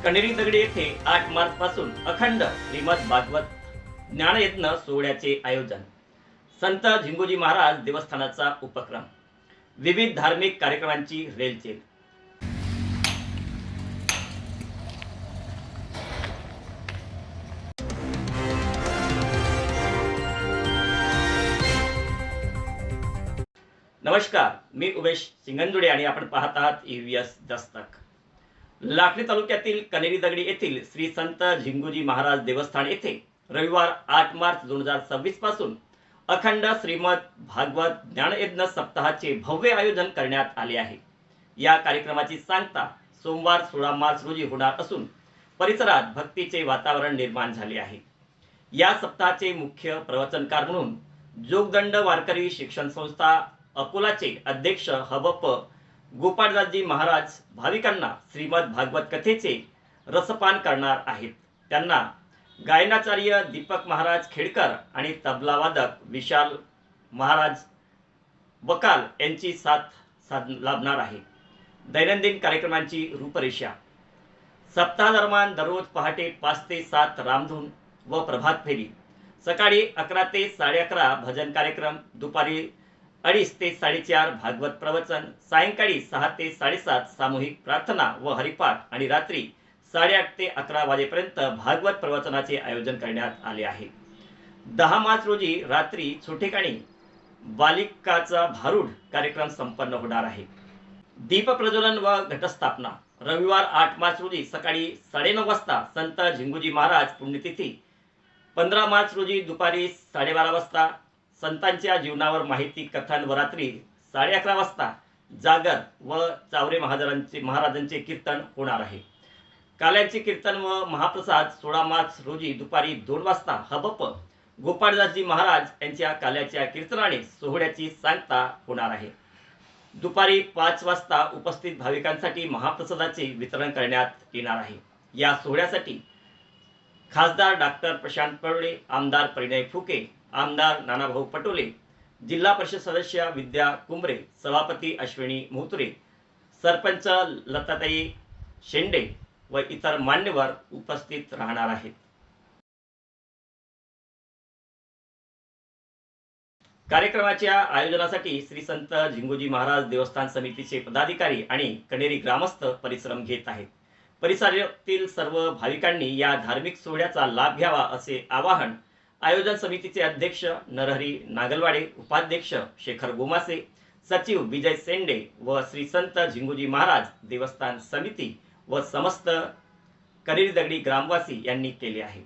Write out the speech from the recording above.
कण्हेरी दगडी येथे 8 मार्च पासून अखंड श्रीमद भागवत ज्ञानयज्ञ सोहळ्याचे आयोजन. संत झिंगूजी महाराज देवस्थानाचा उपक्रम. विविध धार्मिक कार्यक्रमांची रेलचेल. नमस्कार, मी उमेश सिंगंदुडे आणि आपण पाहत आहात EVS दस्तक. लाखनी तालुक्यातील कण्हेरी दगडी येथील श्री संत झिंगूजी महाराज देवस्थान येथे रविवार 8 मार्च 2026 पासून अखंड श्रीमद भागवत ज्ञानयज्ञ सप्ताहाचे भव्य आयोजन करण्यात आले आहे. या कार्यक्रमाची सांगता सोमवार 16 मार्च रोजी होणार असून परिसरात भक्तीचे वातावरण निर्माण झाले आहे. या सप्ताहाचे मुख्य प्रवचनकार म्हणून जोगदंड वारकरी शिक्षण संस्था अकोलाचे अध्यक्ष हबप गोपाळदासजी महाराज भाविकांना श्रीमद भागवत कथेचे रसपान करणार आहेत. त्यांना गायनाचार्य दीपक महाराज खेडकर आणि तबलावादक विशाल महाराज वकाल यांची साथ लाभणार आहे. दैनंदिन कार्यक्रमांची रूपरेषा. सप्ताह दरम्यान दररोज पहाटे 5 ते 7 रामधून व प्रभात फेरी, सकाळी 11 ते 11:30 भजन कार्यक्रम, दुपारी 2:30 ते 4:30 भागवत प्रवचन, सायंकाळी 6 ते 7:30 सामूहिक प्रार्थना व हरिपाठ आणि रात्री 8:30 ते 11 वाजेपर्यंत भागवत प्रवचनाचे आयोजन करण्यात आले आहे. 10 मार्च रोजी रात्री छोटेखानी बालिकाचा भारूड कार्यक्रम संपन्न होणार आहे. दीप प्रज्वलन व घटस्थापना. रविवार 8 मार्च रोजी सकाळी 9:30 वाजता संत झिंगूजी महाराज पुण्यतिथी. 15 मार्च रोजी दुपारी 12:30 वाजता संतांच्या जीवनावर माहिती कथन व रात्री 11:30 वाजता जागर व चावरे महाराजांचे कीर्तन होणार आहे. काल्यांचे कीर्तन व महाप्रसाद 16 मार्च रोजी दुपारी 2 वाजता हबप गोपाळदासजी महाराज यांच्या काल्याच्या कीर्तनाने सोहळ्याची सांगता होणार आहे. दुपारी 5 वाजता उपस्थित भाविकांसाठी महाप्रसादाचे वितरण करण्यात येणार आहे. या सोहळ्यासाठी खासदार डॉक्टर प्रशांत पडोळे, आमदार परिणय फुके, आमदार नानाभाऊ पटोले, जिल्हा परिषद सदस्य विद्या कुंभरे, सभापती अश्विनी मोहतुरे, सरपंच लताताई शेंडे व इतर मान्यवर उपस्थित राहणार आहेत. कार्यक्रमाच्या आयोजनासाठी श्री संत झिंगूजी महाराज देवस्थान समितीचे पदाधिकारी आणि कण्हेरी ग्रामस्थ परिश्रम घेत आहेत. परिसरातील सर्व भाविकांनी या धार्मिक सोहळ्याचा लाभ घ्यावा असे आवाहन आयोजन समितीचे अध्यक्ष नरहरी नागलवाडे, उपाध्यक्ष शेखर गोमासे, सचिव विजय सेंडे व श्री संत झिंगूजी महाराज देवस्थान समिती व समस्त कण्हेरी दगडी ग्रामवासी यांनी केले आहे.